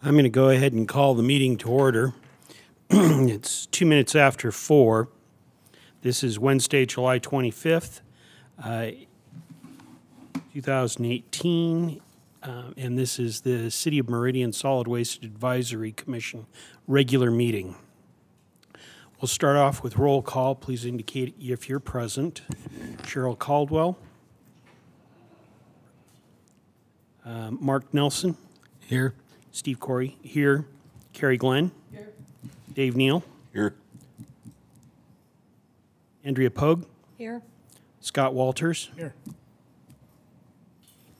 I'm going to go ahead and call the meeting to order. It's 2 minutes after 4. This is Wednesday, July 25th, 2018, and this is the City of Meridian Solid Waste Advisory Commission regular meeting. We'll start off with roll call. Please indicate if you're present. Cheryl Caldwell. Mark Nelson. Here. Steve Corey. Here. Carrie Glenn. Here. Dave Neal. Here. Andrea Pogue. Here. Scott Walters. Here.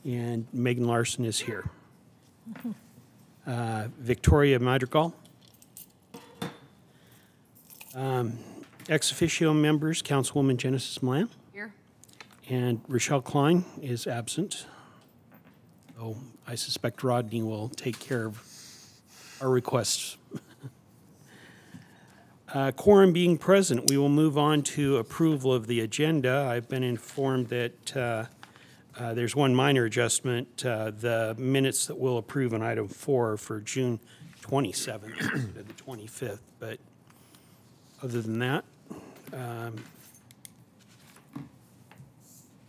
And Megan Larson is here. Victoria Madrigal. Ex officio members, Councilwoman Genesis Milan. Here. And Rochelle Klein is absent. So I suspect Rodney will take care of our requests. Quorum being present, we will move on to approval of the agenda. I've been informed that there's one minor adjustment. The minutes that we'll approve on item 4 for June 27th to the 25th. But other than that,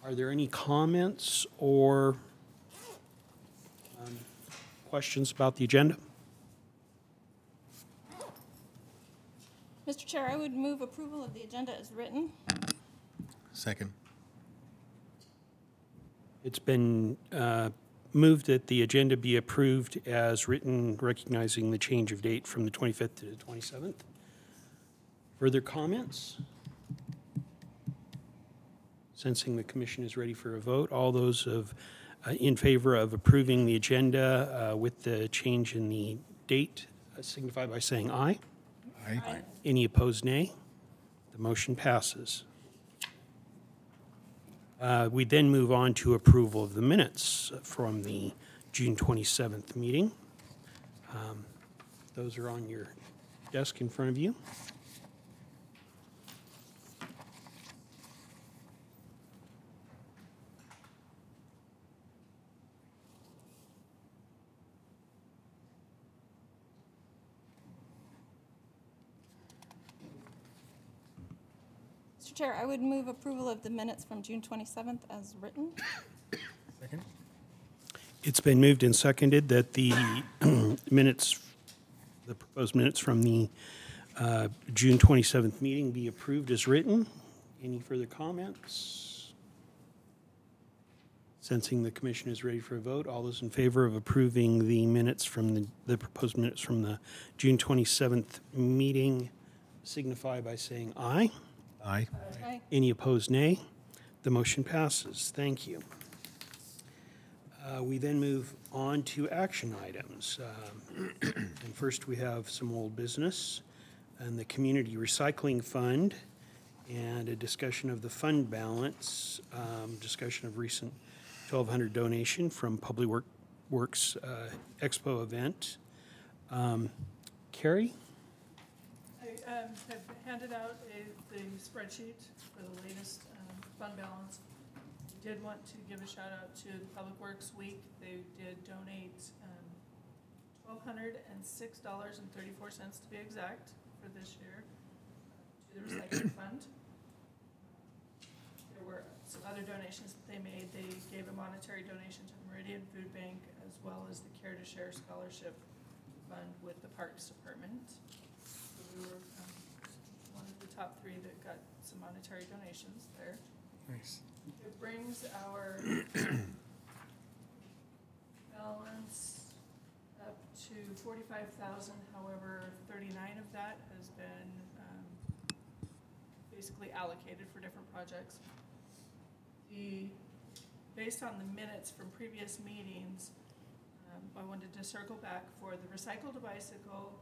are there any comments or questions about the agenda? Mr. Chair, I would move approval of the agenda as written. Second. It's been moved that the agenda be approved as written, recognizing the change of date from the 25th to the 27th. Further comments? Sensing the commission is ready for a vote, all those in favor of approving the agenda with the change in the date signify by saying aye. Aye. Aye. Any opposed, nay? The motion passes. We then move on to approval of the minutes from the June 27th meeting. Those are on your desk in front of you. Mr. Chair, I would move approval of the minutes from June 27th as written. Second. It's been moved and seconded that the minutes, the proposed minutes from the June 27th meeting be approved as written. Any further comments? Sensing the commission is ready for a vote, all those in favor of approving the minutes from the proposed minutes from the June 27th meeting signify by saying aye. Aye. Aye. Any opposed, nay? The motion passes. Thank you. We then move on to action items. And first we have some old business and the Community Recycling Fund and a discussion of the fund balance, discussion of recent 1,200 donation from Public Works Expo event. Carrie? I have handed out the spreadsheet for the latest fund balance. We did want to give a shout out to the Public Works Week. They did donate $1,206.34 to be exact for this year to the recycling fund. There were some other donations that they made. They gave a monetary donation to the Meridian Food Bank as well as the Care to Share Scholarship Fund with the Parks Department. So we were one of the top 3 that got some monetary donations there. Nice. It brings our balance up to $45,000. However, 39 of that has been basically allocated for different projects. Based on the minutes from previous meetings, I wanted to circle back for the Recycle a Bicycle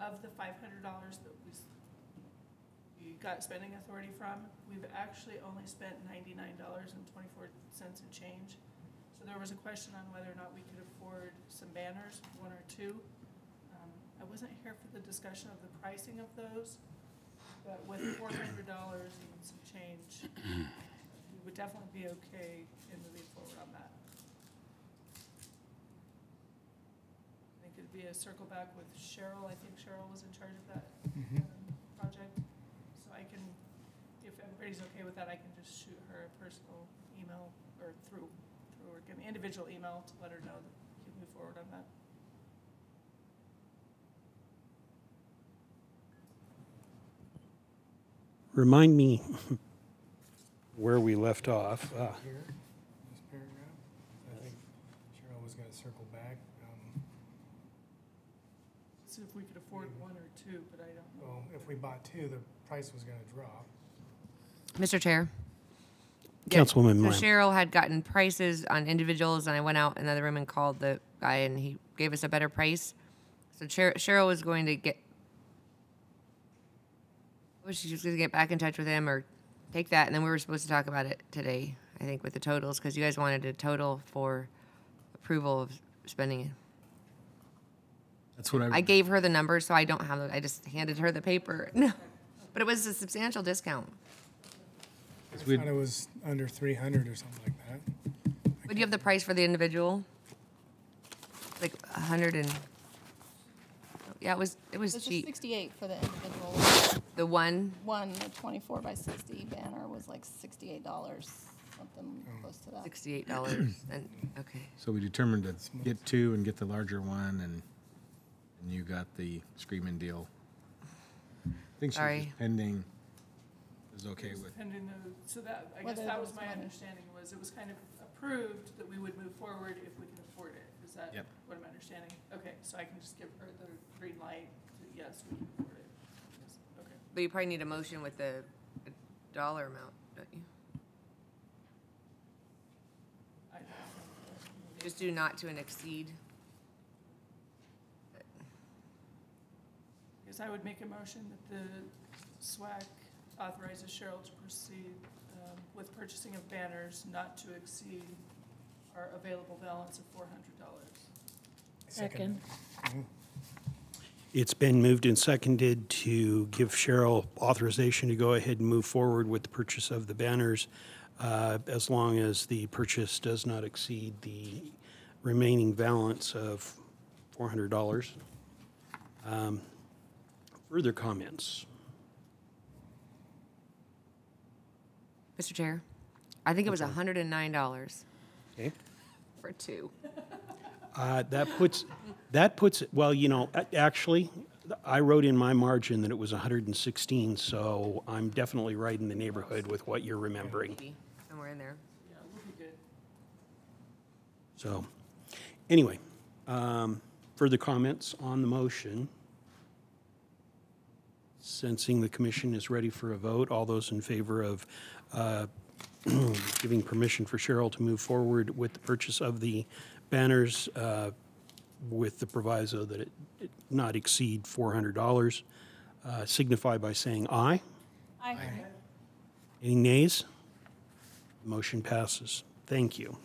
of the $500 that we got spending authority from. We've actually only spent $99.24 and change. So there was a question on whether or not we could afford some banners, 1 or 2. I wasn't here for the discussion of the pricing of those, but with $400 and some change, we would definitely be okay in moving forward on that. could be a circle back with Cheryl. I think Cheryl was in charge of that project. So I can, if everybody's okay with that, I can just shoot her a personal email or through an individual email to let her know that we can move forward on that. Remind me where we left off. Here, this paragraph, I think Cheryl was gonna circle back. See if we could afford one or two, but I don't know. Well, if we bought two, the price was gonna drop. Mr. Chair. Councilwoman So Lamb. Cheryl had gotten prices on individuals, and I went out in another room and called the guy, and he gave us a better price. So Cheryl was going to get, she was going to get back in touch with him or take that, and then we were supposed to talk about it today, I think, with the totals, because you guys wanted a total for approval of spending. That's what I gave her the numbers, so I don't have, I just handed her the paper. No, but it was a substantial discount. I thought it was under 300 or something like that. Would you have the price for the individual? Like 100 and, yeah, it was This is cheap. 68 for the individual. The one, The 24 by 60 banner was like $68, something close to that. $68, and, okay. So we determined to get two and get the larger one, and you got the screaming deal. I think she was Sorry. just pending, is okay with. Pending the, so that, I guess Whether that there was was my money. understanding, was it was kind of approved that we would move forward if we can afford it. Is that Yep. what I'm understanding? Okay, so I can just give her the green light, to, yes, we can afford it. Yes, okay. But you probably need a motion with the dollar amount, don't you? I Just do not to an exceed. guess I would make a motion that the SWAC authorizes Cheryl to proceed with purchasing of banners not to exceed our available balance of $400. Second. It's been moved and seconded to give Cheryl authorization to go ahead and move forward with the purchase of the banners, as long as the purchase does not exceed the remaining balance of $400. Further comments? Mr. Chair, I think it was $109 Okay. for two. That puts, well, you know, actually, I wrote in my margin that it was 116, so I'm definitely right in the neighborhood with what you're remembering. Maybe, somewhere in there. Yeah, we'll be good. So, anyway, further comments on the motion? Sensing the commission is ready for a vote, all those in favor of giving permission for Cheryl to move forward with the purchase of the banners with the proviso that it not exceed $400, signify by saying aye. Aye. Any nays? Motion passes. Thank you.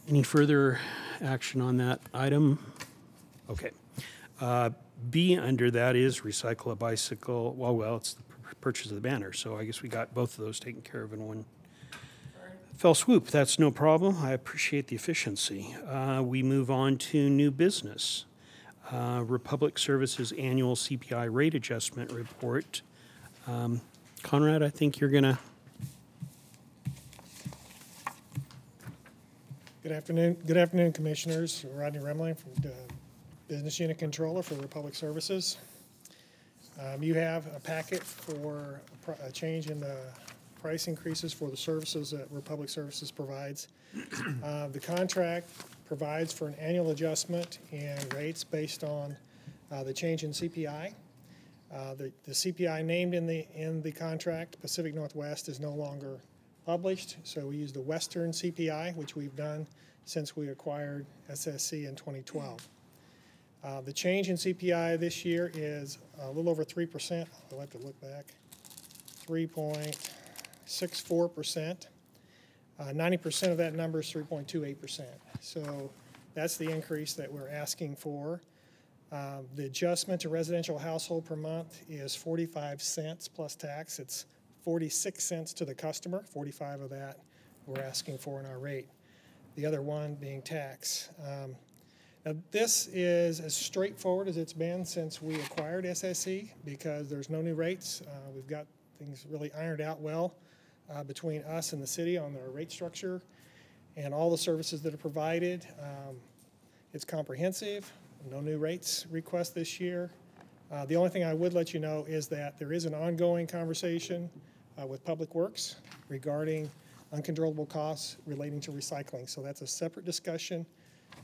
Any further action on that item? Okay. B under that is recycle a bicycle. Well, it's the purchase of the banner, so I guess we got both of those taken care of in one fell swoop. That's no problem. I appreciate the efficiency. We move on to new business. Republic Services Annual CPI Rate Adjustment Report. Conrad, I think you're going to... Good afternoon, Commissioners. Rodney Remling, from Business Unit Controller for Republic Services. You have a packet for a change in the price increases for the services that Republic Services provides. The contract provides for an annual adjustment in rates based on the change in CPI. The CPI named in the contract, Pacific Northwest, is no longer published, so we use the Western CPI, which we've done since we acquired SSC in 2012. The change in CPI this year is a little over 3%. I'll have to look back. 3.64%. 90% of that number is 3.28%. So that's the increase that we're asking for. The adjustment to residential household per month is 45 cents plus tax. It's 46 cents to the customer. 45 of that we're asking for in our rate. The other one being tax. Now this is as straightforward as it's been since we acquired SSE because there's no new rates. We've got things really ironed out well between us and the city on their rate structure and all the services that are provided. It's comprehensive, no new rates request this year. The only thing I would let you know is that there is an ongoing conversation with Public Works regarding uncontrollable costs relating to recycling. So that's a separate discussion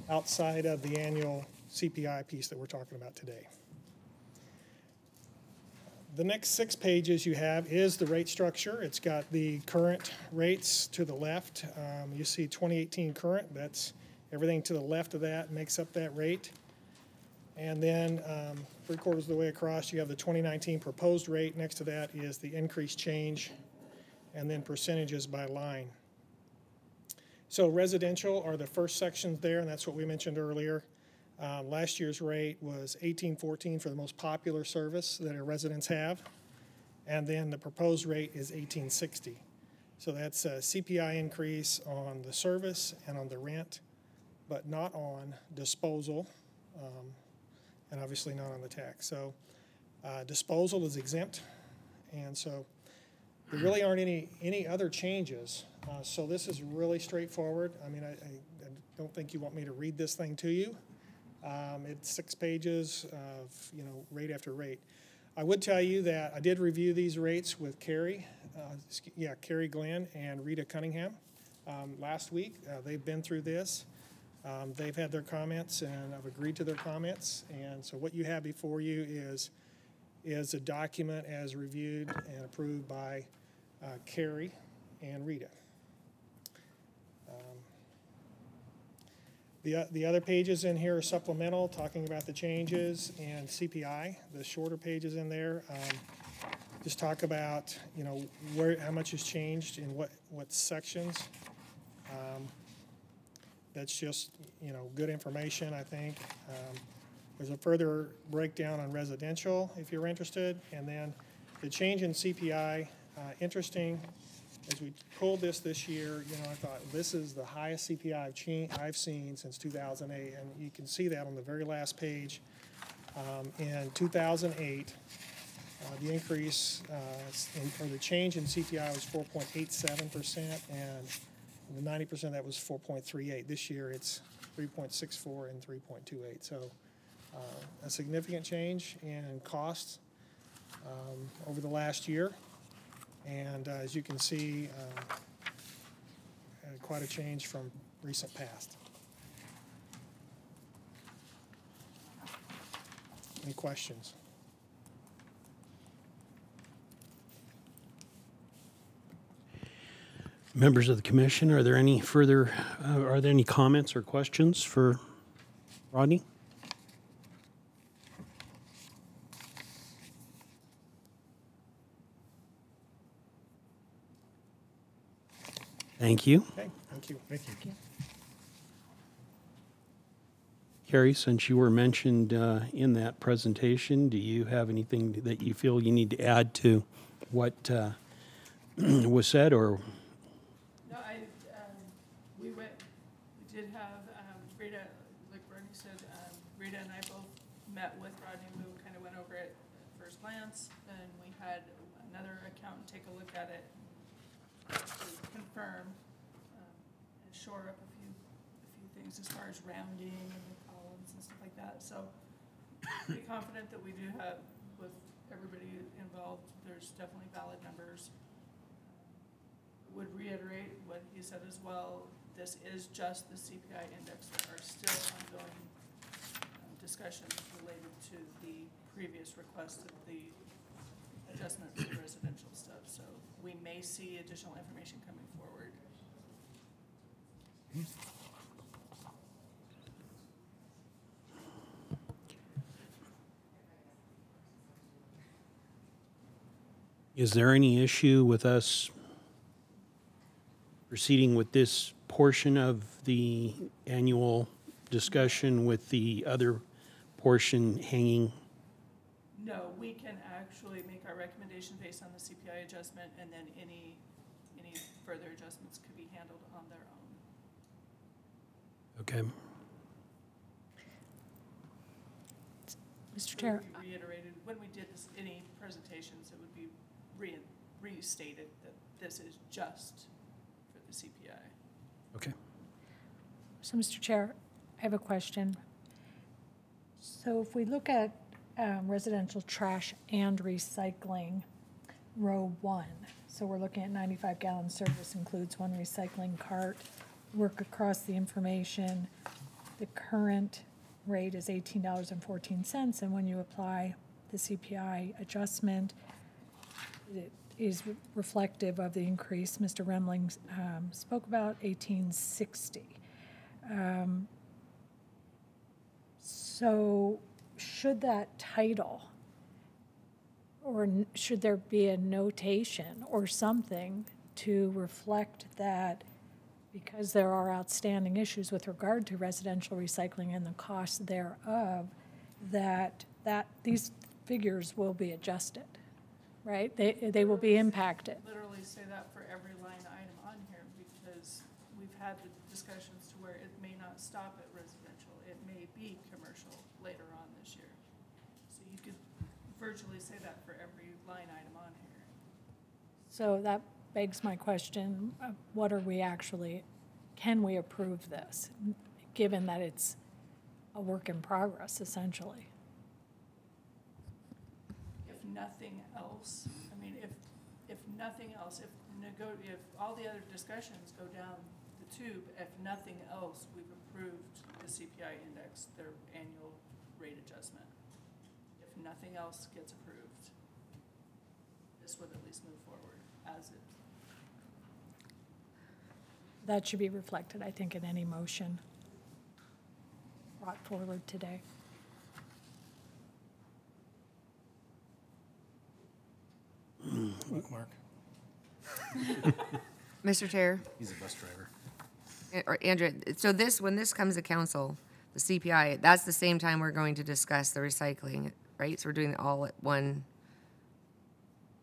outside of the annual CPI piece that we're talking about today. The next 6 pages you have is the rate structure. It's got the current rates to the left. You see 2018 current, that's everything to the left of that makes up that rate. And then 3/4 of the way across, you have the 2019 proposed rate. Next to that is the increased change, and then percentages by line. So residential are the first sections there, and that's what we mentioned earlier. Last year's rate was $18.14 for the most popular service that our residents have, and then the proposed rate is $18.60. So that's a CPI increase on the service and on the rent, but not on disposal, and obviously not on the tax. So disposal is exempt, and so there really aren't any other changes. So this is really straightforward. I mean, I don't think you want me to read this thing to you. It's 6 pages of, rate after rate. I would tell you that I did review these rates with Carrie Glenn and Rita Cunningham last week. They've been through this. They've had their comments, and I've agreed to their comments. And so what you have before you is a document as reviewed and approved by Carrie and Rita. The other pages in here are supplemental, talking about the changes and CPI. The shorter pages in there just talk about how much has changed in what sections. That's just good information, I think. There's a further breakdown on residential if you're interested, and then the change in CPI. Interesting. As we pulled this year, I thought this is the highest CPI I've seen since 2008, and you can see that on the very last page. In 2008, the increase or the change in CPI was 4.87%, and the 90% that was 4.38. This year, it's 3.64 and 3.28. So, a significant change in costs over the last year. And as you can see, quite a change from recent past. Any questions? Members of the commission, are there any comments or questions for Rodney? Thank you. Okay, thank you. Thank you. Carrie, since you were mentioned in that presentation, do you have anything that you feel you need to add to what was said, or? No, we did have, Rita, like Rodney said, Rita and I both met with Rodney. We kind of went over it at first glance, and we had another accountant take a look at it to confirm and shore up a few things as far as rounding and the columns and stuff like that. So be confident that we do have, with everybody involved, there's definitely valid numbers. Would reiterate what he said as well. This is just the CPI index. There are still ongoing discussions related to the previous request of the adjustment for the residential stuff. So we may see additional information coming forward. Is there any issue with us proceeding with this portion of the annual discussion with the other portion hanging? No, we can actually make our recommendation based on the CPI adjustment, and then any further adjustments could be handled on their own. Okay. Mr. It Chair, would be reiterated, when we did this, any presentations, it would be restated that this is just for the CPI. Okay. so Mr. Chair, I have a question. So if we look at residential trash and recycling, row 1, so we're looking at 95-gallon service includes 1 recycling cart, work across the information. The current rate is $18.14, and when you apply the CPI adjustment, it is reflective of the increase Mr. Remling spoke about, $18.60. So should that title, or should there be a notation or something to reflect that because there are outstanding issues with regard to residential recycling and the costs thereof, that these figures will be adjusted, right? They will be impacted. Literally say that for every line item on here, because we've had the discussions to where it may not stop at residential, it may be commercial later on this year. So you could virtually say that for every line item on here. So that begs my question, what are we actually, can we approve this, given that it's a work in progress, essentially? If nothing else, I mean, if nothing else, if all the other discussions go down the tube, if nothing else, we've approved the CPI index, their annual rate adjustment. If nothing else gets approved, this would at least move forward as is. That should be reflected, I think, in any motion brought forward today. Mark. Mr. Chair, He's a bus driver. or Andrea, so when this comes to council, the CPI, that's the same time we're going to discuss the recycling, right? So we're doing it all at one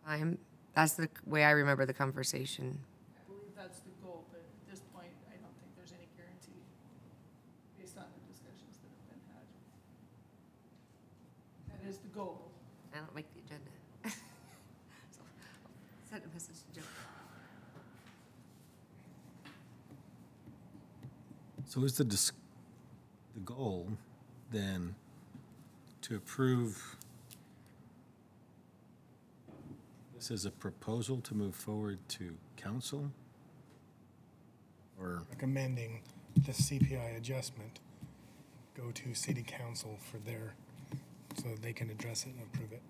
time? That's the way I remember the conversation. I believe that's the goal, but at this point, I don't think there's any guarantee based on the discussions that have been had. That is the goal. I don't make the agenda. So, send a message to Joe. So is the goal then to approve this as a proposal to move forward to council? Or, Recommending the CPI adjustment go to city council for their, so they can address it and approve it.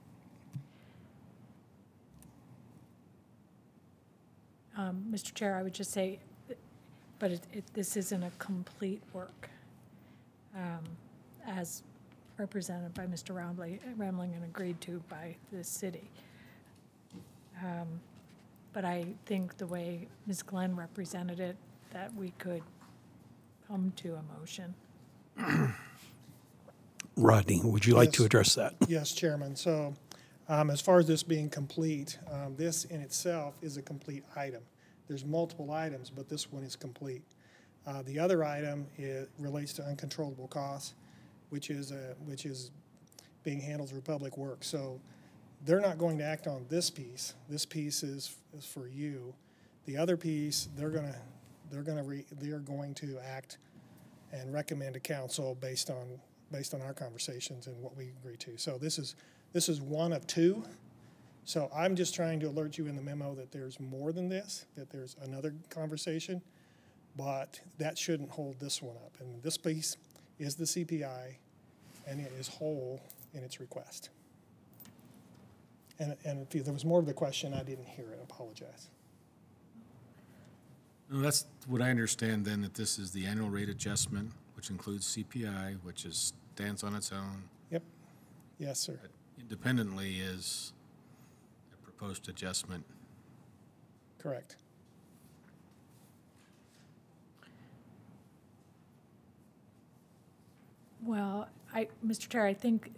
Mr. Chair, I would just say, but this isn't a complete work, as represented by Mr. Remling and agreed to by the city. But I think the way Ms. Glenn represented it, that we could come to a motion. Rodney, would you like to Yes. address that? Yes, Chairman. So as far as this being complete, this in itself is a complete item. There's multiple items, but this one is complete. The other item relates to uncontrollable costs, which is being handled through Public Works. So they're not going to act on this piece. This piece is for you. The other piece, they're going to act and recommend to council based on our conversations and what we agree to. So this is one of two. So I'm just trying to alert you in the memo that there's more than this, that there's another conversation, but that shouldn't hold this one up. And this piece is the CPI, and it is whole in its request. And if there was more to the question, I didn't hear it. I apologize. no, that's what I understand then, that this is the annual rate adjustment, which includes CPI, which stands on its own. Yep. Yes, sir. But independently is a proposed adjustment. Correct. Well, Mr. Chair, I think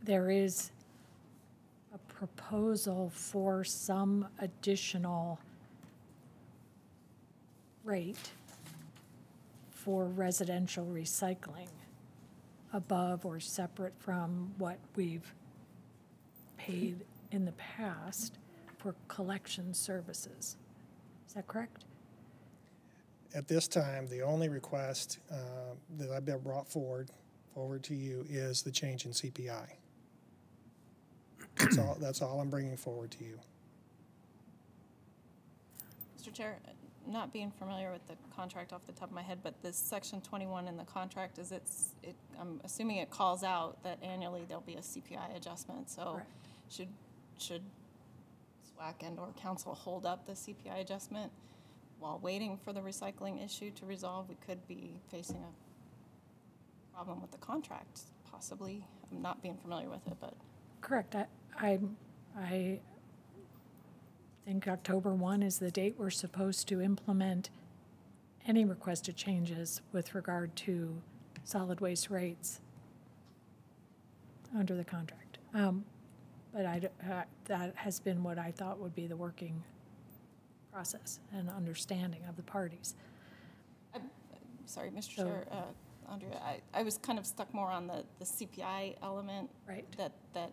there is proposal for some additional rate for residential recycling above or separate from what we've paid in the past for collection services. Is that correct? At this time, the only request that I've been brought forward to you is the change in CPI. That's all I'm bringing forward to you. Mr. Chair, not being familiar with the contract off the top of my head, but this section 21 in the contract is I'm assuming it calls out that annually there'll be a CPI adjustment. So Correct. should SWAC and or council hold up the CPI adjustment while waiting for the recycling issue to resolve? We could be facing a problem with the contract, possibly. I'm not being familiar with it, but. Correct. I think October 1 is the date we're supposed to implement any requested changes with regard to solid waste rates under the contract. But that has been what I thought would be the working process and understanding of the parties. Sorry, Mr. So- Chair, Andrea, I was kind of stuck more on the CPI element. Right. That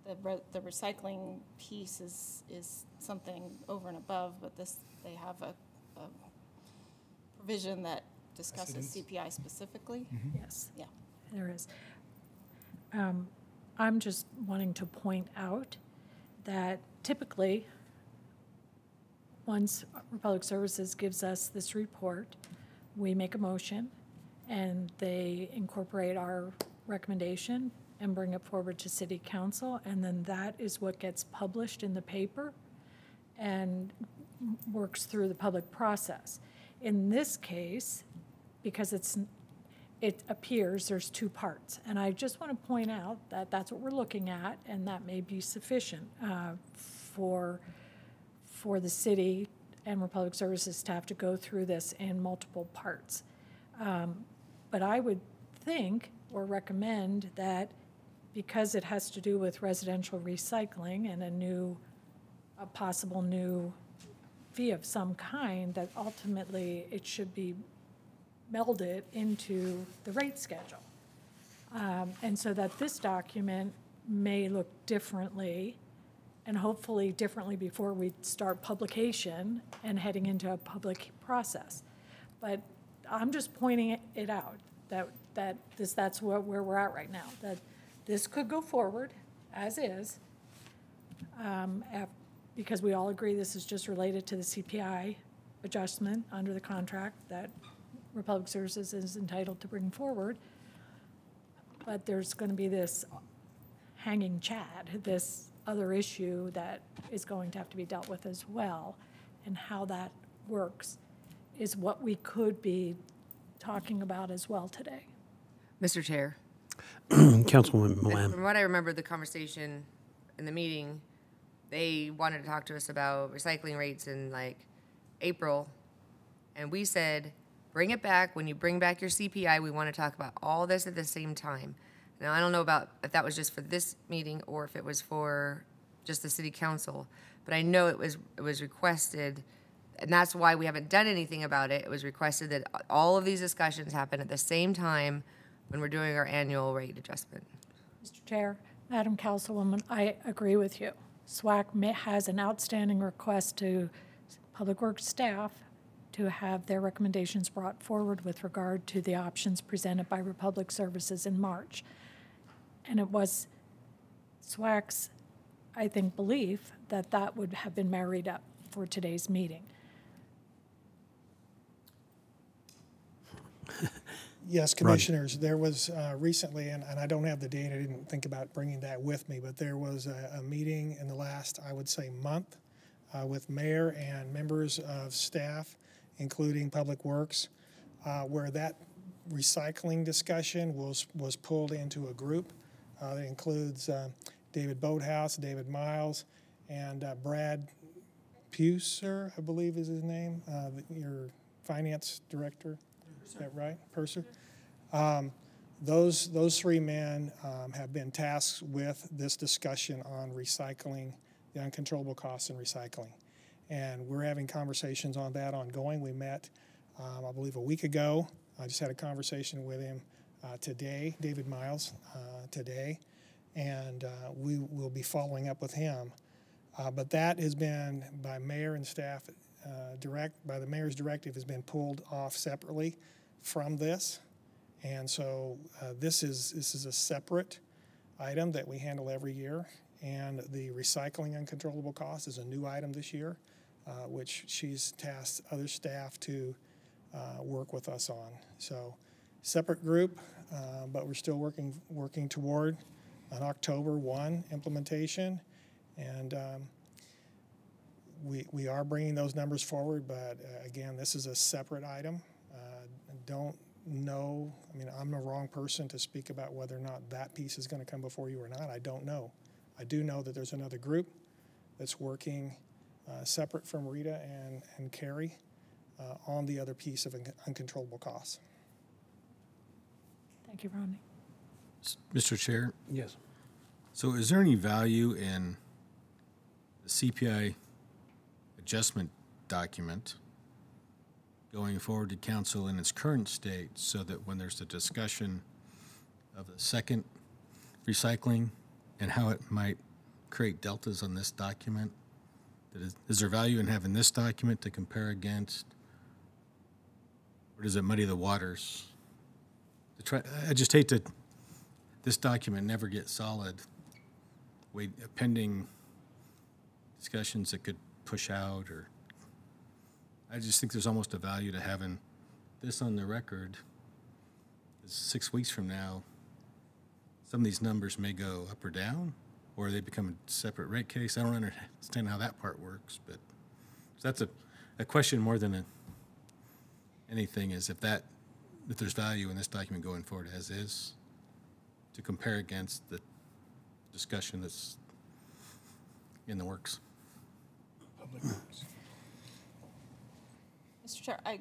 the recycling piece is something over and above, but they have a provision that discusses CPI specifically. Yes. Yeah. There is. I'm just wanting to point out that typically, once Republic Services gives us this report, we make a motion, and they incorporate our recommendation and bring it forward to City Council, and then that is what gets published in the paper and works through the public process. In this case, because it appears there's two parts, and I just want to point out that that's what we're looking at, and that may be sufficient for the city and Republic Services staff to go through this in multiple parts. But I would think or recommend that because it has to do with residential recycling and a possible new fee of some kind, that ultimately it should be melded into the rate schedule. And so that this document may look differently, and hopefully differently before we start publication and heading into a public process. But I'm just pointing it out, that's where we're at right now, that this could go forward as is, because we all agree this is just related to the CPI adjustment under the contract that Republic Services is entitled to bring forward. But there's going to be this hanging chad, this other issue that is going to have to be dealt with as well, and how that works is what we could be talking about as well today. Mr. Chair, Councilwoman Milan. from what I remember, the conversation in the meeting, they wanted to talk to us about recycling rates in like April, and we said, bring it back. When you bring back your CPI, we want to talk about all this at the same time. Now, I don't know about if that was just for this meeting or if it was for just the city council, but I know it was requested, and that's why we haven't done anything about it. It was requested that all of these discussions happen at the same time when we're doing our annual rate adjustment. Mr. Chair, Madam Councilwoman, I agree with you. SWAC has an outstanding request to Public Works staff to have their recommendations brought forward with regard to the options presented by Republic Services in March. And it was SWAC's, I think, belief that that would have been married up for today's meeting. Yes, Commissioners, there was recently, and I don't have the date, I didn't think about bringing that with me, but there was a meeting in the last, I would say, month with mayor and members of staff, including Public Works, where that recycling discussion was pulled into a group. That includes David Boathouse, David Miles, and Brad Puser, I believe is his name, your finance director. Is that right? Purser? those three men have been tasked with this discussion on recycling, the uncontrollable costs in recycling. And we're having conversations on that ongoing. We met, I believe, a week ago. I just had a conversation with him today, David Miles, today, and we will be following up with him. But that has been, by mayor and staff, by the mayor's directive, has been pulled off separately from this. And so this is a separate item that we handle every year. And the recycling uncontrollable cost is a new item this year, which she's tasked other staff to work with us on. So separate group, but we're still working toward an October 1 implementation. And we are bringing those numbers forward, but again, this is a separate item. Don't know, I mean, I'm the wrong person to speak about whether or not that piece is going to come before you or not. I don't know. I do know that there's another group that's working separate from Rita and Carrie on the other piece of uncontrollable costs. Thank you, Rodney. Mr. Chair, Yes. so is there any value in the CPI adjustment document going forward to council in its current state so that when there's a discussion of the second recycling and how it might create deltas on this document, is there value in having this document to compare against, or does it muddy the waters? I just hate to, this document never get solid, pending discussions that could push out, or I just think there's almost a value to having this on the record. 6 weeks from now, some of these numbers may go up or down, or they become a separate rate case. I don't understand how that part works, but so that's a question more than anything is if there's value in this document going forward as is to compare against the discussion that's in the works. Public Works. Mr. Chair, I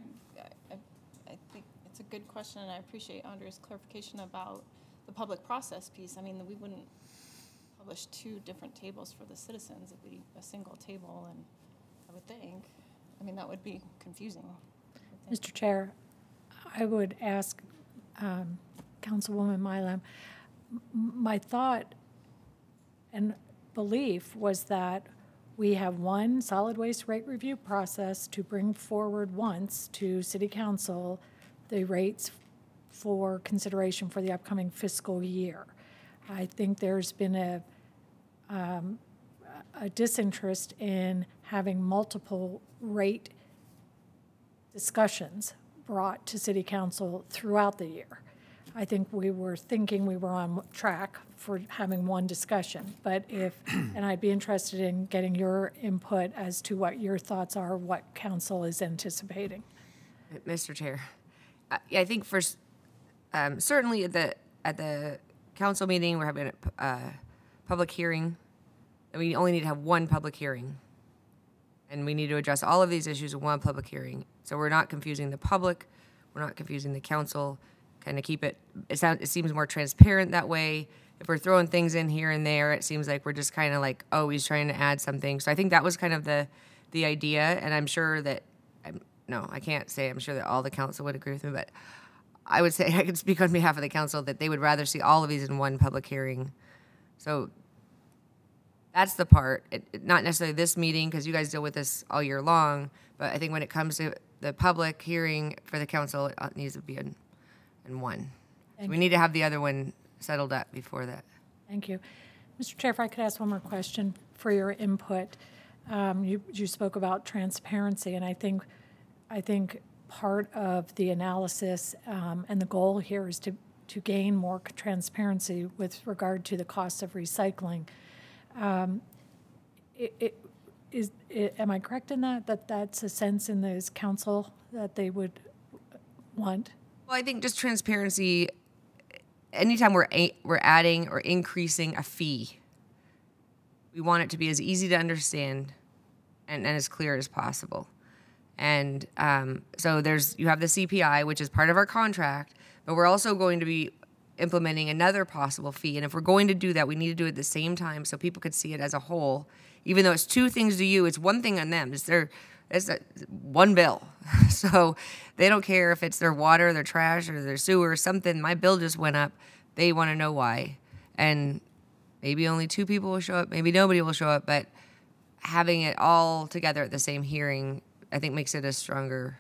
think it's a good question, and I appreciate Andrea's clarification about the public process piece. I mean, we wouldn't publish 2 different tables for the citizens. It'd be a single table, and I would think, I mean, that would be confusing. Mr. Chair, I would ask Councilwoman Milam, my thought and belief was that we have one solid waste rate review process to bring forward once to City Council the rates for consideration for the upcoming fiscal year. I think there's been a disinterest in having multiple rate discussions brought to City Council throughout the year. I think we were thinking we were on track for having one discussion, but and I'd be interested in getting your input as to what your thoughts are, what council is anticipating. Mr. Chair, I think first, certainly at the council meeting, we're having a public hearing, and we only need to have one public hearing. And we need to address all of these issues in one public hearing. So we're not confusing the public, we're not confusing the council, kind of keep it seems more transparent that way. If we're throwing things in here and there, it seems like we're just kind of like, oh, he's trying to add something. So I think that was kind of the idea, and I'm sure that, I can't say I'm sure that all the council would agree with me, but I would say I could speak on behalf of the council that they would rather see all of these in one public hearing. So that's the part, not necessarily this meeting, because you guys deal with this all year long, but I think when it comes to the public hearing for the council, it needs to be in one. So we need to have the other one settled up before that. Thank you. Mr. Chair, if I could ask one more question for your input. You spoke about transparency, and I think part of the analysis and the goal here is to gain more transparency with regard to the cost of recycling. Am I correct in that that's a sense in this council that they would want? Well, I think just transparency, anytime we're adding or increasing a fee, we want it to be as easy to understand and as clear as possible. And so you have the CPI, which is part of our contract, but we're also going to be implementing another possible fee. And if we're going to do that, we need to do it at the same time so people could see it as a whole. Even though it's two things to you, it's one thing on them. It's one bill. So they don't care if it's their water, their trash, or their sewer or something. My bill just went up. They want to know why. And maybe only 2 people will show up. Maybe nobody will show up. But having it all together at the same hearing, I think makes it a stronger,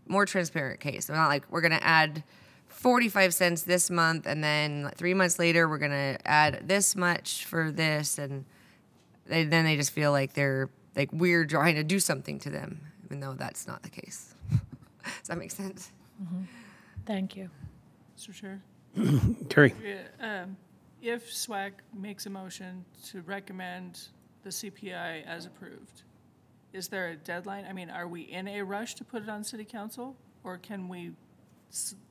more transparent case. So not like we're going to add 45 cents this month, and then 3 months later we're going to add this much for this, and then they just feel like they're like we're trying to do something to them, even though that's not the case. Does that make sense? Thank you. Mr. Chair? Terry? If SWAC makes a motion to recommend the CPI as approved, is there a deadline? I mean, are we in a rush to put it on city council? Or can we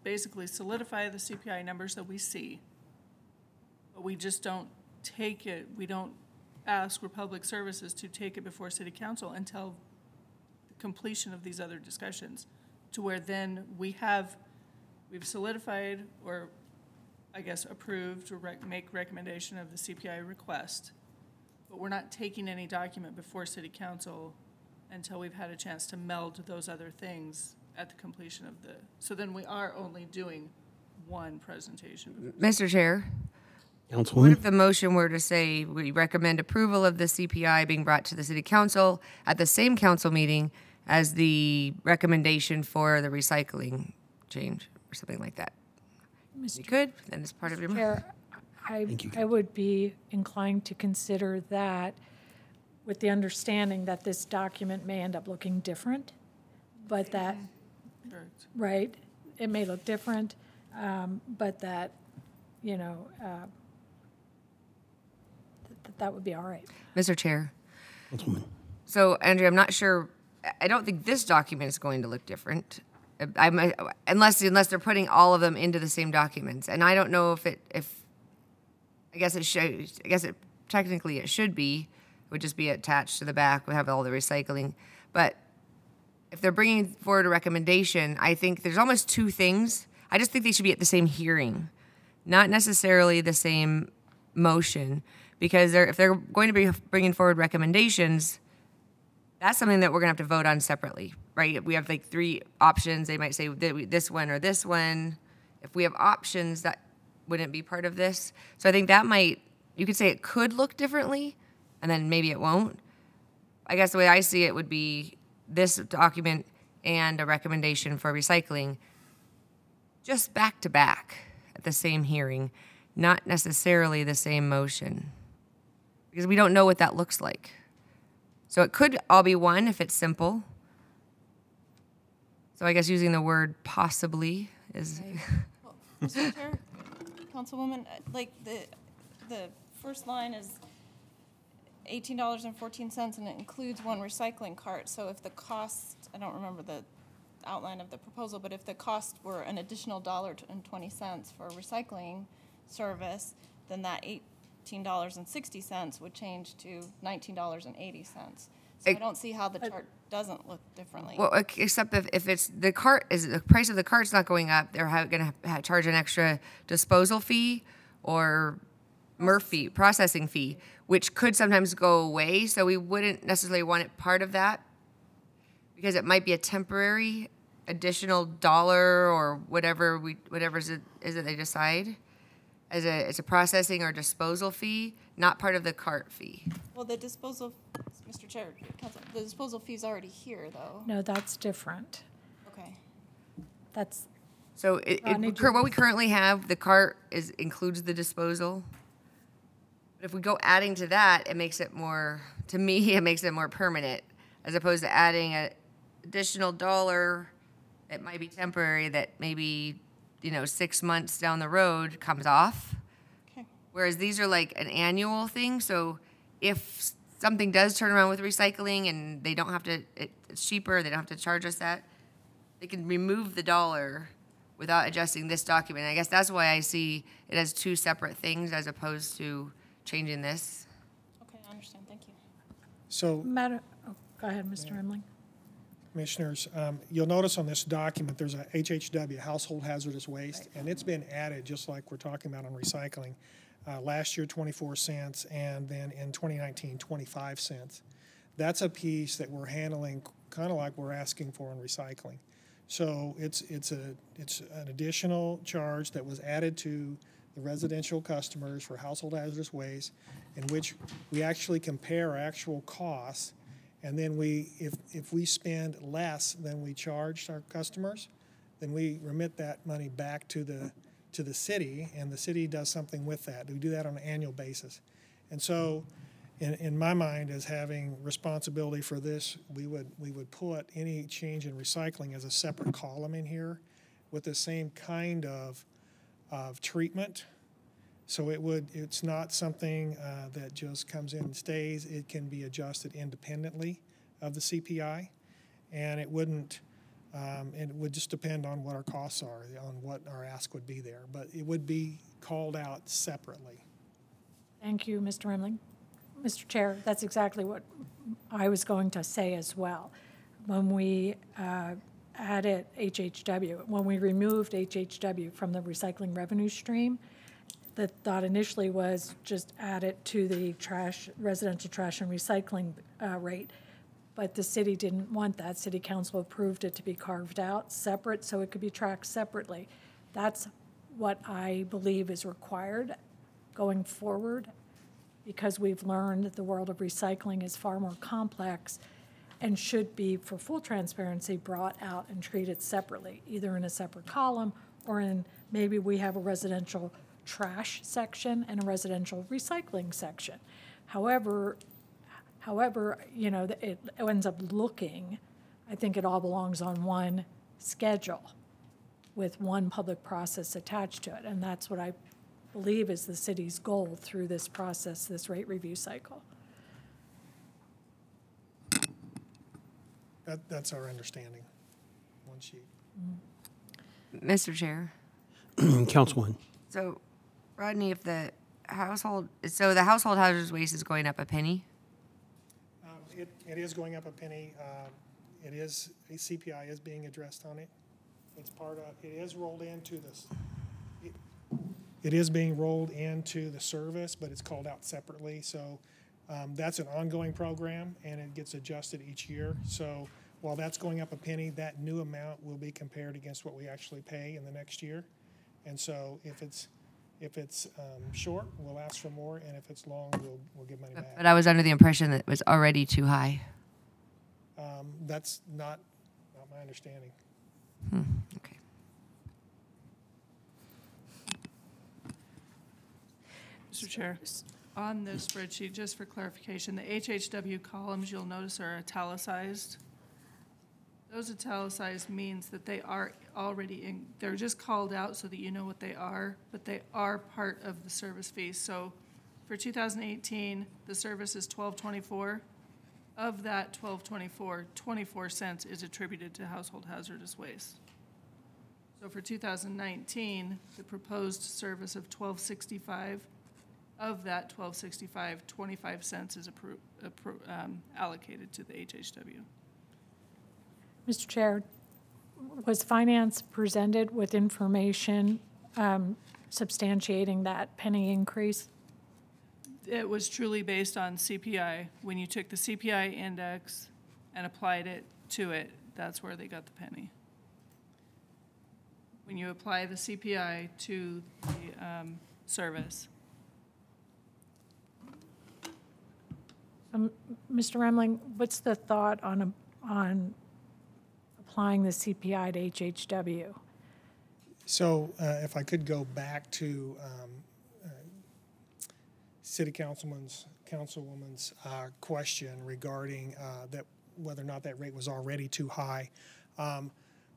basically solidify the CPI numbers that we see, but we just don't take it, we don't ask Republic Services to take it before city council until the completion of these other discussions, to where then we've solidified, or I guess approved, or make recommendation of the CPI request, but we're not taking any document before city council until we've had a chance to meld those other things at the completion of the, so then we are only doing one presentation. Mr. Chair, what Councilwoman? if the motion were to say we recommend approval of the CPI being brought to the city council at the same council meeting as the recommendation for the recycling change or something like that? You Mr. could, then it's part of your. Chair, I would be inclined to consider that with the understanding that this document may end up looking different, but that, Correct. right, it may look different, but that, that would be all right. Mr. Chair. Councilwoman? So, Andrea, I'm not sure. I don't think this document is going to look different, unless they're putting all of them into the same documents. And I don't know if I guess it should. I guess technically it should be. It would just be attached to the back. We have all the recycling, but if they're bringing forward a recommendation, I think there's almost two things. I just think they should be at the same hearing, not necessarily the same motion, because if they're going to be bringing forward recommendations, that's something that we're going to have to vote on separately, right? We have like 3 options. They might say this one or this one. If we have options, that wouldn't be part of this. So I think that you could say it could look differently, and then maybe it won't. I guess the way I see it would be this document and a recommendation for recycling just back to back at the same hearing, not necessarily the same motion, because we don't know what that looks like. So it could all be one if it's simple. So I guess using the word possibly is. Well, Mr. Chair, Councilwoman, like the first line is $18.14, and it includes 1 recycling cart. So if the cost, I don't remember the outline of the proposal, but if the cost were an additional $1.20 for recycling service, then that $18.60 would change to $19.80. So I don't see how the chart doesn't look differently. Well, except if it's the price of the cart's not going up, they're going to charge an extra disposal fee or processing fee, which could sometimes go away. So we wouldn't necessarily want it part of that, because it might be a temporary additional dollar or whatever is it they decide as a processing or disposal fee, not part of the cart fee. Well, the disposal, Mr. Chair, Council, the disposal fee's already here, though. No, that's different. Okay. That's, So what we currently have, the cart includes the disposal. But if we go adding to that, it makes it more, to me, it makes it more permanent, as opposed to adding an additional dollar that might be temporary, that maybe 6 months down the road comes off. Okay. Whereas these are like an annual thing. So if something does turn around with recycling and they don't have to, it's cheaper, they don't have to charge us that, they can remove the dollar without adjusting this document. I guess that's why I see it as 2 separate things as opposed to changing this. Okay, I understand. Thank you. So, go ahead, Mr. Emling. Commissioners, you'll notice on this document, there's a HHW, Household Hazardous Waste, and it's been added, just like we're talking about on recycling. Last year, 24 cents, and then in 2019, 25 cents. That's a piece that we're handling kind of like we're asking for in recycling. So it's an additional charge that was added to the residential customers for household hazardous waste, in which we actually compare actual costs, and then if we spend less than we charged our customers, then we remit that money back to the city, and the city does something with that. We do that on an annual basis. And so in my mind, as having responsibility for this, we would put any change in recycling as a separate column in here with the same kind of treatment. So it's not something that just comes in and stays. It can be adjusted independently of the CPI, and it wouldn't. It would just depend on what our costs are, on what our ask would be there. But it would be called out separately. Thank you, Mr. Remling. Mr. Chair, that's exactly what I was going to say as well. When we added HHW, when we removed HHW from the recycling revenue stream, the thought initially was just add it to the residential trash and recycling rate. But the city didn't want that. City Council approved it to be carved out separate so it could be tracked separately. That's what I believe is required going forward, because we've learned that the world of recycling is far more complex and should be, for full transparency, brought out and treated separately, either in a separate column or in maybe we have a residential trash section and a residential recycling section. However, you know, it ends up looking, I think it all belongs on one schedule with one public process attached to it. And that's what I believe is the city's goal through this process, this rate review cycle. That's our understanding. One sheet. Mr. Chair. Councilwoman. So, Rodney, if the household hazardous waste is going up a penny? It is going up a penny. A CPI is being addressed on it. It's part of, it is rolled into this. It is being rolled into the service, but it's called out separately. So that's an ongoing program, and it gets adjusted each year. So while that's going up a penny, that new amount will be compared against what we actually pay in the next year. And so if it's short, we'll ask for more, and if it's long, we'll give money back. But I was under the impression that it was already too high. That's not my understanding. Okay. Mr. Chair, on this spreadsheet, just for clarification, the HHW columns you'll notice are italicized. Those italicized means that they are already they're just called out so that you know what they are, but they are part of the service fee. So for 2018, the service is $12.24. Of that $12.24, 24 cents is attributed to household hazardous waste. So for 2019, the proposed service of $12.65, of that $12.65, 25 cents is allocated to the HHW. Mr. Chair, was Finance presented with information substantiating that penny increase? It was truly based on CPI. When you took the CPI index and applied it to it, that's where they got the penny. When you apply the CPI to the service. Mr. Remling, what's the thought on applying the CPI to HHW? So if I could go back to City Councilwoman's question regarding that whether or not that rate was already too high.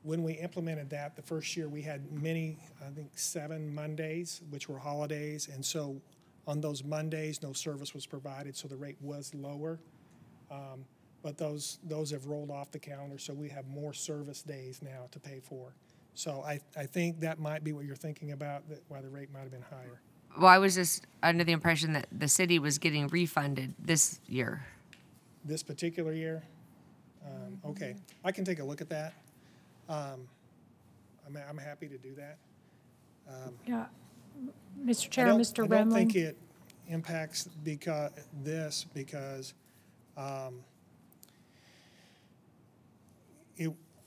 When we implemented that, the first year we had many, I think 7 Mondays, which were holidays, and so on those Mondays, no service was provided, so the rate was lower. But those have rolled off the calendar, so we have more service days now to pay for. So I think that might be what you're thinking about, that why the rate might have been higher. Well, I was just under the impression that the city was getting refunded this year. This particular year, Okay, I can take a look at that. I'm happy to do that. Yeah. Mr. Chair, I Mr. don't think Remling, it impacts because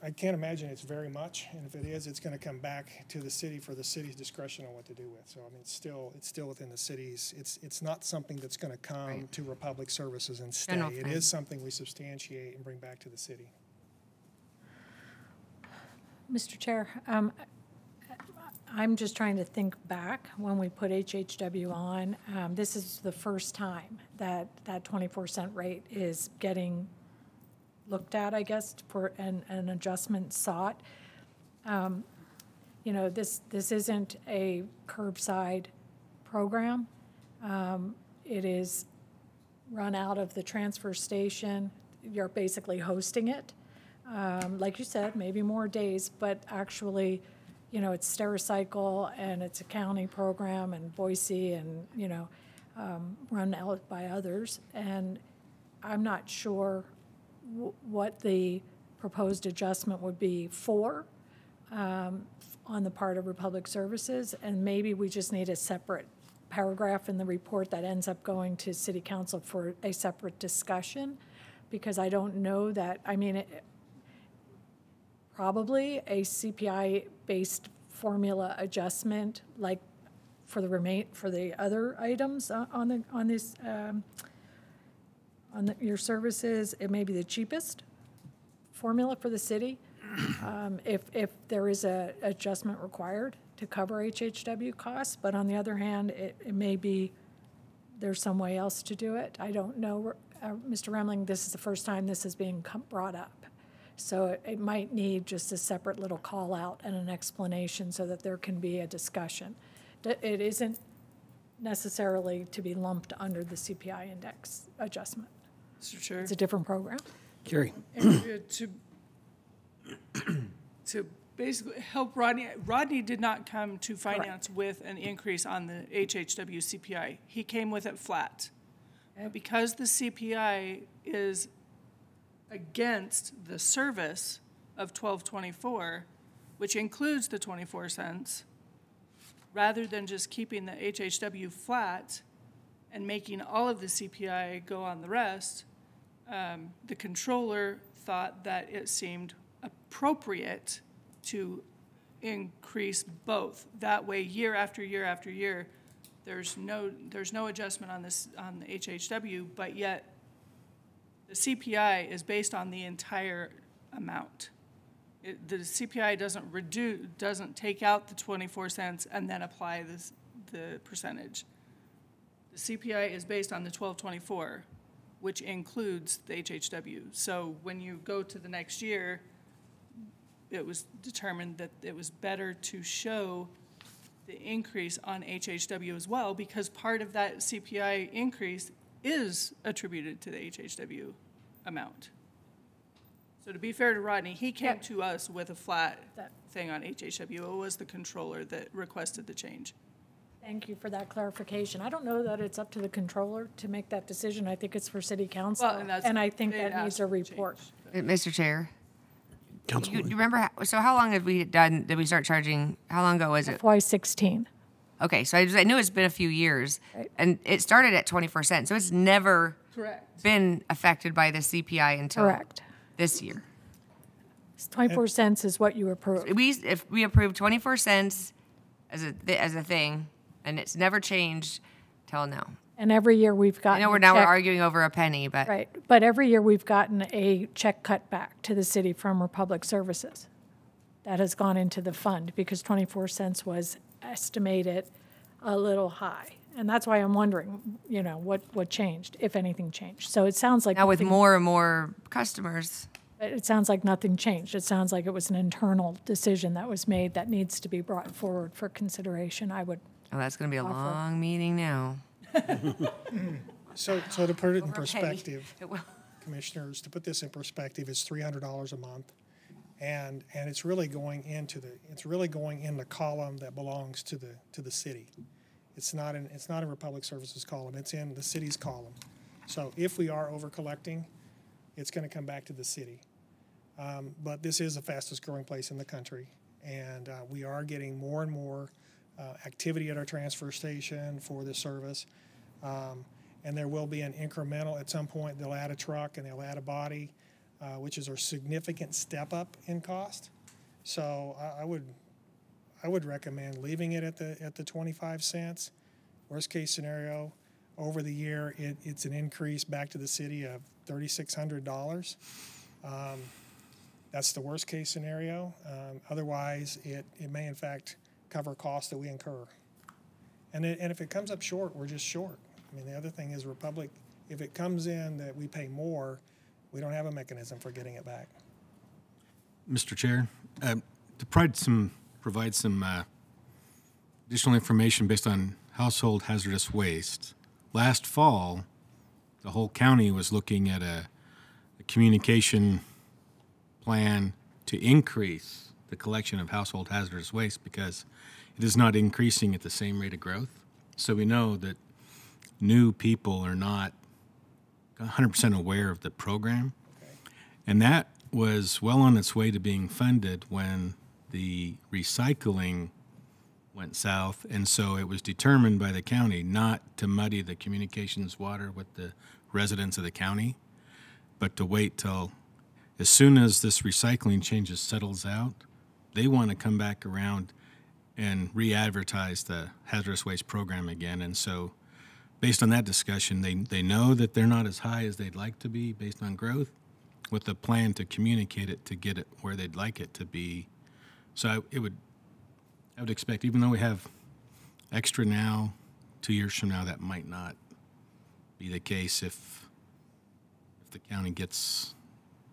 I can't imagine it's very much, and if it is, it's gonna come back to the city for the city's discretion on what to do with. So, I mean, it's still within the city's, it's not something that's gonna come Right. to Republic Services and stay. General It fund. is something we substantiate and bring back to the city. Mr. Chair, I'm just trying to think back when we put HHW on. This is the first time that 24-cent rate is getting looked at, I guess, for an adjustment sought. You know, this isn't a curbside program. It is run out of the transfer station. You're basically hosting it. Like you said, maybe more days, but actually, you know, it's Stericycle and it's a county program and Boise and, you know, run out by others. And I'm not sure what the proposed adjustment would be for on the part of Republic Services. And maybe we just need a separate paragraph in the report that ends up going to City Council for a separate discussion, because I don't know that, I mean, probably a CPI-based formula adjustment, like for the other items on your services, it may be the cheapest formula for the city. If there is a adjustment required to cover HHW costs, but on the other hand, it may be there's some way else to do it. I don't know, Mr. Remling, this is the first time this is being brought up. So it might need just a separate little call out and an explanation so that there can be a discussion. It isn't necessarily to be lumped under the CPI index adjustment. Mr. Chair. It's a different program. Jerry? To basically help Rodney, Rodney did not come to finance with an increase on the HHW CPI. He came with it flat. Because the CPI is against the service of 1224, which includes the 24 cents, rather than just keeping the HHW flat and making all of the CPI go on the rest, the controller thought that it seemed appropriate to increase both. That way, year after year after year, there's no adjustment on this on the HHW, but yet the CPI is based on the entire amount. The CPI doesn't take out the 24 cents and then apply the percentage. The CPI is based on the 1224, which includes the HHW. So when you go to the next year, it was determined that it was better to show the increase on HHW as well, because part of that CPI increase is attributed to the HHW amount. So to be fair to Rodney, he came to us with a flat thing on HHW. It was the controller that requested the change. Thank you for that clarification. I don't know that it's up to the controller to make that decision. I think it's for City Council, Well, and I think they that needs asked a for change. report. Mr. Chair, you Councilwoman? remember, so how long have we did we start charging, how long ago was it? FY16. Okay, so I knew it's been a few years, Right. and it started at 24 cents, so it's never Correct. been affected by the CPI until Correct. this year. 24 cents is what you approved. If we approved 24 cents as a thing, and it's never changed till now. And every year we've I gotten know a we're check. arguing over a penny, but Right, but every year we've gotten a check cut back to the city from Republic Services. That has gone into the fund because 24 cents was estimated a little high. And that's why I'm wondering, you know, what changed, if anything changed. So it sounds like now with nothing- more and more customers, It sounds like nothing changed. It sounds like it was an internal decision that was made that needs to be brought forward for consideration. I would, oh, that's going to be a Offer. long meeting now. So to put it in Over a penny. perspective, It will. commissioners, to put this in perspective, it's $300 a month. And it's really going in the column that belongs to the city. It's not in Republic Services column, it's in the city's column. So if we are over collecting, it's going to come back to the city. But this is the fastest growing place in the country, and we are getting more and more activity at our transfer station for this service. And there will be an incremental, at some point, they'll add a truck and they'll add a body, which is a significant step up in cost. So I would recommend leaving it at the 25 cents. Worst case scenario, over the year, it's an increase back to the city of $3,600. That's the worst case scenario. Otherwise, it may in fact cover costs that we incur. And if it comes up short, we're just short. I mean, the other thing is Republic, if it comes in that we pay more, we don't have a mechanism for getting it back. Mr. Chair, to provide some additional information based on household hazardous waste, last fall, the whole county was looking at a communication plan to increase the collection of household hazardous waste because it is not increasing at the same rate of growth. So we know that new people are not 100% aware of the program. Okay. And that was well on its way to being funded when the recycling went south. And so it was determined by the county not to muddy the communications water with the residents of the county, but to wait till as soon as this recycling changes settles out, they want to come back around and re-advertise the hazardous waste program again. And so based on that discussion, they know that they're not as high as they'd like to be based on growth, with a plan to communicate it to get it where they'd like it to be. So I would expect, even though we have extra now, 2 years from now, that might not be the case if the county gets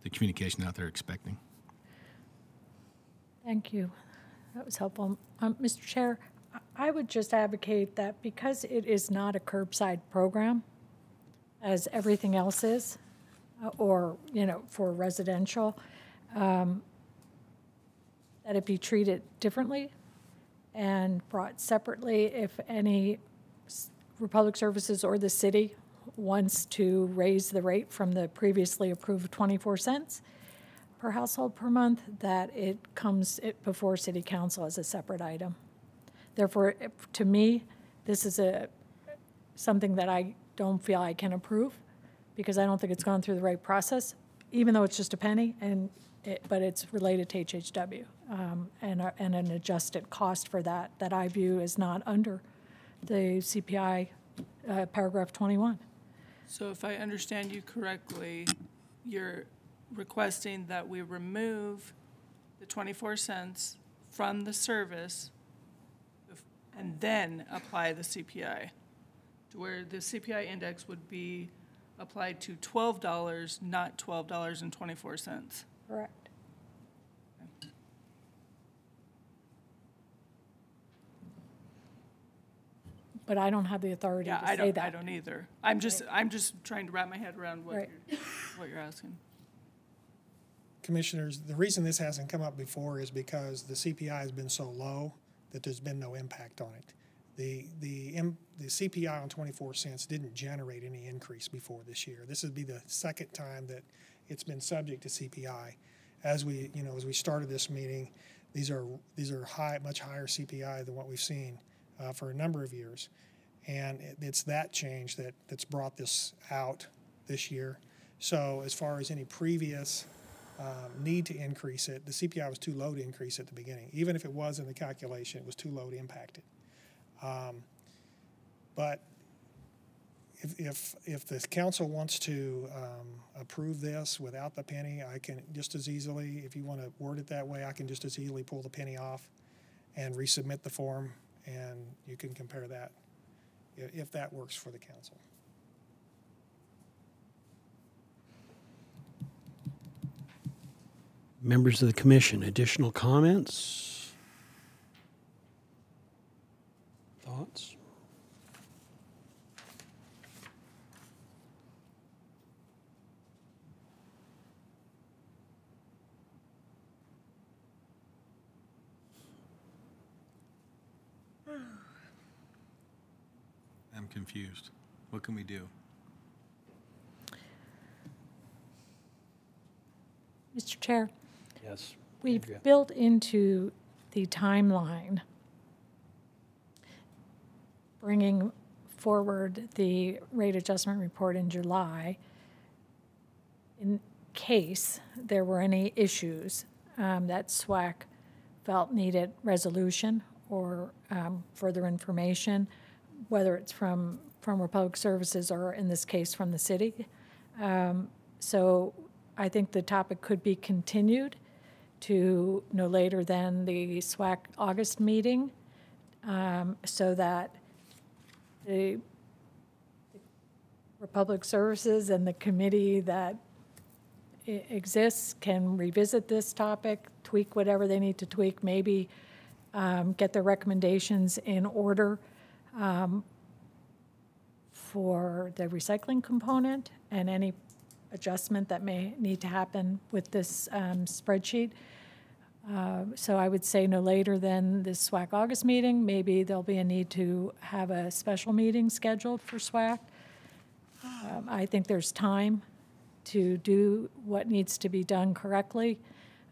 the communication out there expecting. Thank you. That was helpful. Mr. Chair, I would just advocate that because it is not a curbside program, as everything else is, or, for residential, that it be treated differently and brought separately if any Republic Services or the city wants to raise the rate from the previously approved 24 cents per household per month, that it comes before City Council as a separate item. Therefore, to me, this is something that I don't feel I can approve because I don't think it's gone through the right process, even though it's just a penny, but it's related to HHW and an adjusted cost for that I view as not under the CPI paragraph 21. So if I understand you correctly, you're requesting that we remove the 24 cents from the service and then apply the CPI, to where the CPI index would be applied to $12, not $12.24. Correct. But I don't have the authority to say that. I don't either. I'm just trying to wrap my head around what you're asking. Commissioners, the reason this hasn't come up before is because the CPI has been so low that there's been no impact on it. The CPI on 24 cents didn't generate any increase before this year. This would be the second time that it's been subject to CPI. As we started this meeting, these are much higher CPI than what we've seen for a number of years, and it's that change that's brought this out this year. So as far as any previous need to increase it, the CPI was too low to increase at the beginning. Even if it was in the calculation, it was too low to impact it. But if the council wants to approve this without the penny, I can just as easily, if you want to word it that way, I can just as easily pull the penny off and resubmit the form, and you can compare that if that works for the council. Members of the commission, additional comments? Thoughts? I'm confused. What can we do? Mr. Chair, Yes. we've Andrea. built into the timeline bringing forward the rate adjustment report in July in case there were any issues that SWAC felt needed resolution or further information, whether it's from Republic Services or in this case from the city. So I think the topic could be continued to no later than the SWAC August meeting, so that the Republic Services and the committee that exists can revisit this topic, tweak whatever they need to tweak, maybe get their recommendations in order for the recycling component and any adjustment that may need to happen with this spreadsheet. So I would say no later than this SWAC August meeting. Maybe there'll be a need to have a special meeting scheduled for SWAC. I think there's time to do what needs to be done correctly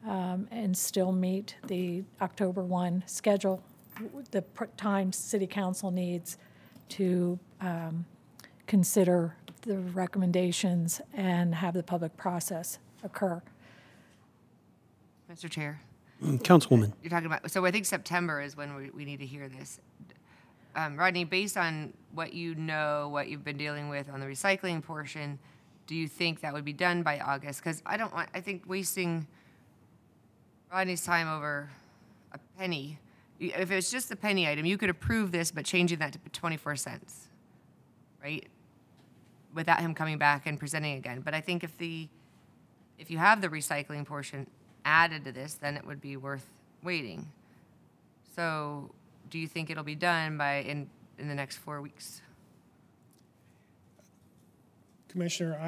and still meet the October 1 schedule, the time City Council needs to consider the recommendations and have the public process occur. Mr. Chair, Councilwoman. you're talking about, so I think September is when we need to hear this. Rodney, based on what you know, what you've been dealing with on the recycling portion, do you think that would be done by August? Because I think wasting Rodney's time over a penny, if it's just a penny item, you could approve this, but changing that to 24 cents, right? Without him coming back and presenting again. But I think if you have the recycling portion added to this, then it would be worth waiting. So do you think it'll be done by in the next 4 weeks? Commissioner,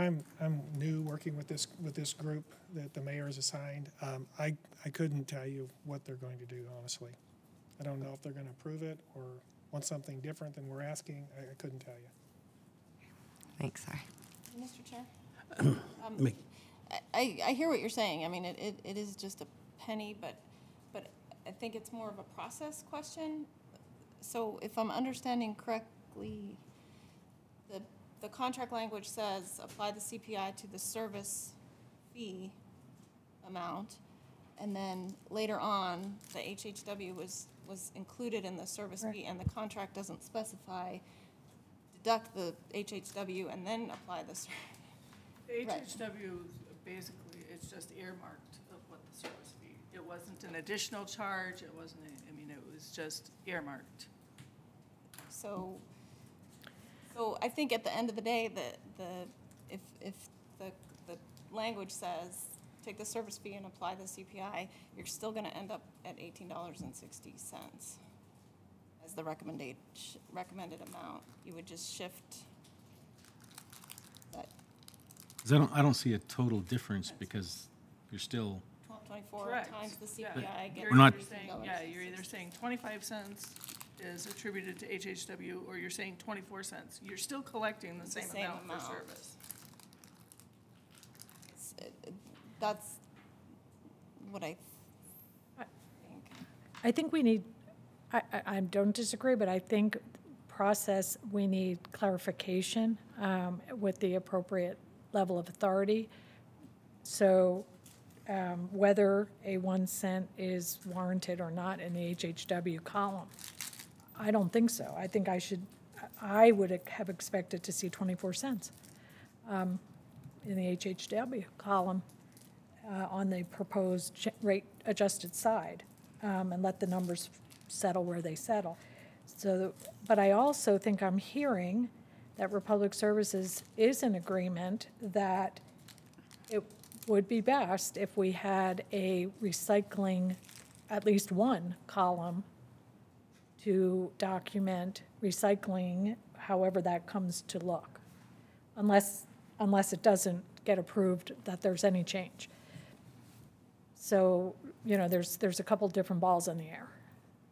I'm new working with this group that the mayor has assigned. I couldn't tell you what they're going to do, honestly. I don't know if they're going to approve it or want something different than we're asking. I couldn't tell you. Thanks, sorry. Mr. Chair? Me. I hear what you're saying. I mean, it is just a penny, but I think it's more of a process question. So if I'm understanding correctly, the contract language says apply the CPI to the service fee amount, and then later on, the HHW was included in the service fee, and the contract doesn't specify deduct the HHW and then apply the The Right. HHW, basically, it's just earmarked of what the service fee. It wasn't an additional charge, it wasn't, it was just earmarked. So I think at the end of the day, if the language says take the service fee and apply the CPI, you're still going to end up at $18.60 as the recommended amount. You would just shift that 'Cause I don't see a total difference because you're still, 12.24 Correct. times the Yeah. CPI. get We're not- You're saying, you're either saying 25 cents is attributed to HHW, or you're saying 24 cents. You're still collecting the same amount for service. That's what I think. I think we need, I don't disagree, but I think process, we need clarification with the appropriate level of authority. So whether a 1 cent is warranted or not in the HHW column, I don't think so. I think I would have expected to see 24 cents in the HHW column on the proposed rate adjusted side, and let the numbers settle where they settle. So, but I also think I'm hearing that Republic Services is in agreement that it would be best if we had a recycling, at least one column to document recycling, however that comes to look, unless it doesn't get approved that there's any change. So, there's a couple different balls in the air,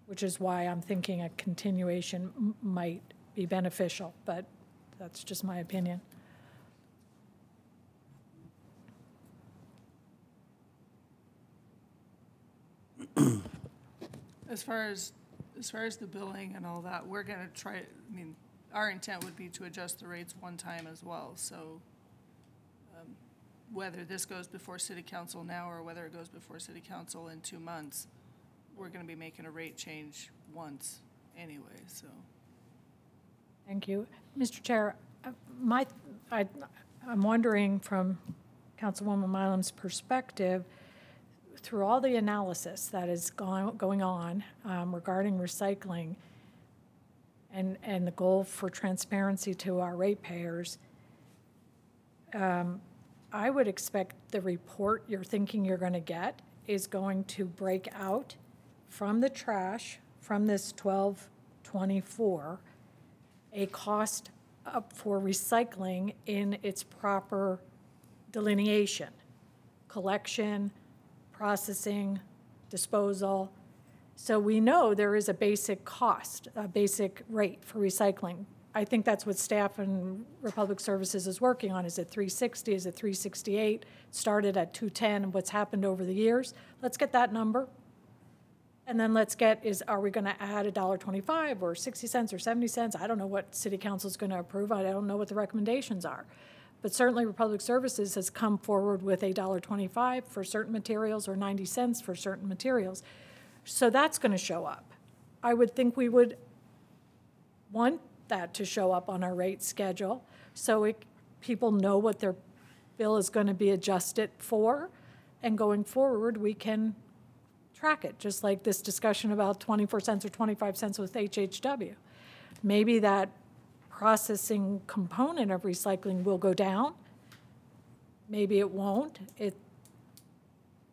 which is why I'm thinking a continuation might be beneficial, but that's just my opinion. As far as the billing and all that, we're gonna try, I mean, our intent would be to adjust the rates one time as well, so whether this goes before city council now or whether it goes before city council in 2 months, we're gonna be making a rate change once anyway, so. Thank you. Mr. Chair, I'm wondering from Councilwoman Milam's perspective, through all the analysis that is going on regarding recycling and the goal for transparency to our ratepayers, I would expect the report you're thinking you're going to get is going to break out from the trash, from this 1224, a cost up for recycling in its proper delineation, collection, processing, disposal. So we know there is a basic cost, a basic rate for recycling. I think that's what staff and Republic Services is working on. Is it 360? Is it 368? Started at 210, what's happened over the years. Let's get that number. And then let's get, are we going to add $1.25 or 60 cents or 70 cents? I don't know what City Council is going to approve. I don't know what the recommendations are. But certainly Republic Services has come forward with $1.25 for certain materials or 90 cents for certain materials. So that's going to show up. I would think we would want that to show up on our rate schedule so people know what their bill is going to be adjusted for, and going forward we can track it, just like this discussion about 24 cents or 25 cents with HHW. Maybe that processing component of recycling will go down. Maybe it won't.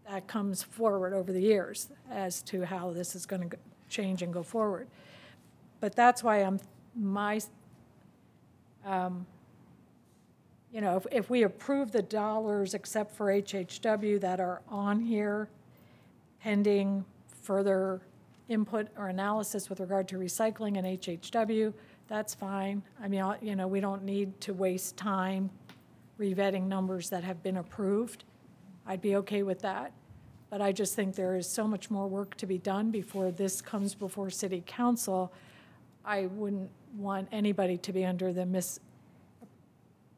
That comes forward over the years as to how this is going to change and go forward. But that's why if we approve the dollars except for HHW that are on here pending further input or analysis with regard to recycling and HHW, that's fine. I mean, we don't need to waste time revetting numbers that have been approved. I'd be okay with that. But I just think there is so much more work to be done before this comes before City Council. I wouldn't want anybody to be under the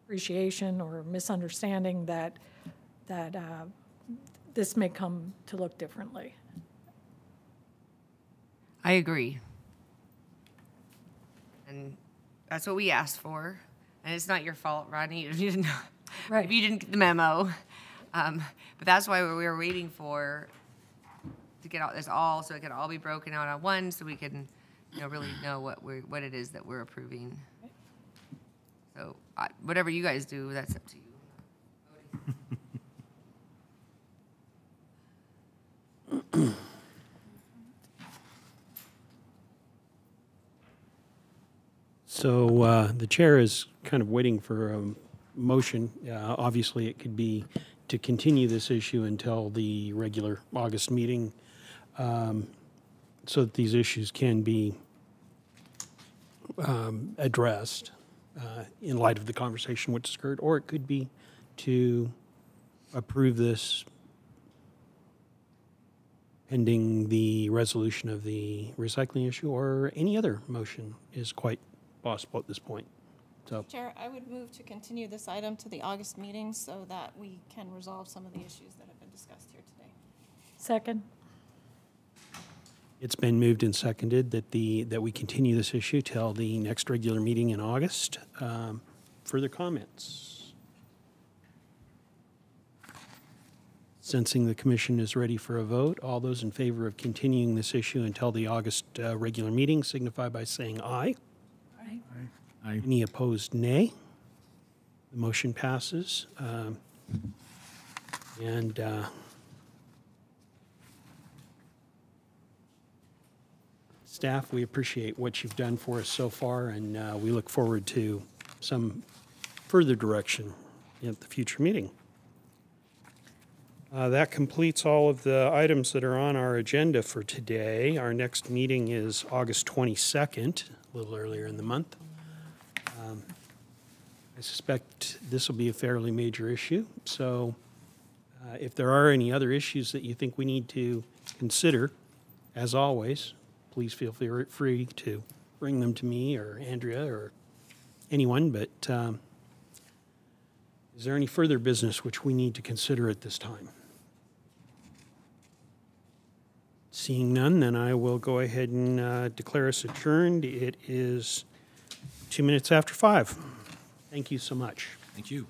misappreciation or misunderstanding that this may come to look differently. I agree. And that's what we asked for. And it's not your fault, Rodney. You didn't, Right. you didn't get the memo. But that's why we were waiting to get all this so it could all be broken out on one, so we can really know what it is that we're approving. So whatever you guys do, that's up to you. So the chair is kind of waiting for a motion. Obviously, it could be to continue this issue until the regular August meeting so that these issues can be addressed in light of the conversation which occurred, or it could be to approve this pending the resolution of the recycling issue, or any other motion is quite possible at this point. So, Chair, I would move to continue this item to the August meeting so that we can resolve some of the issues that have been discussed here today. Second. it's been moved and seconded that we continue this issue till the next regular meeting in August. Further comments? Sensing the commission is ready for a vote, all those in favor of continuing this issue until the August regular meeting signify by saying aye. Aye. Aye. Any opposed, nay. The motion passes. Staff, we appreciate what you've done for us so far, and we look forward to some further direction at the future meeting. That completes all of the items that are on our agenda for today. Our next meeting is August 22nd, a little earlier in the month. I suspect this will be a fairly major issue, so if there are any other issues that you think we need to consider, As always, please feel free to bring them to me or Andrea or anyone, but is there any further business which we need to consider at this time? Seeing none, then I will go ahead and declare us adjourned. It is 2 minutes after 5. Thank you so much. Thank you.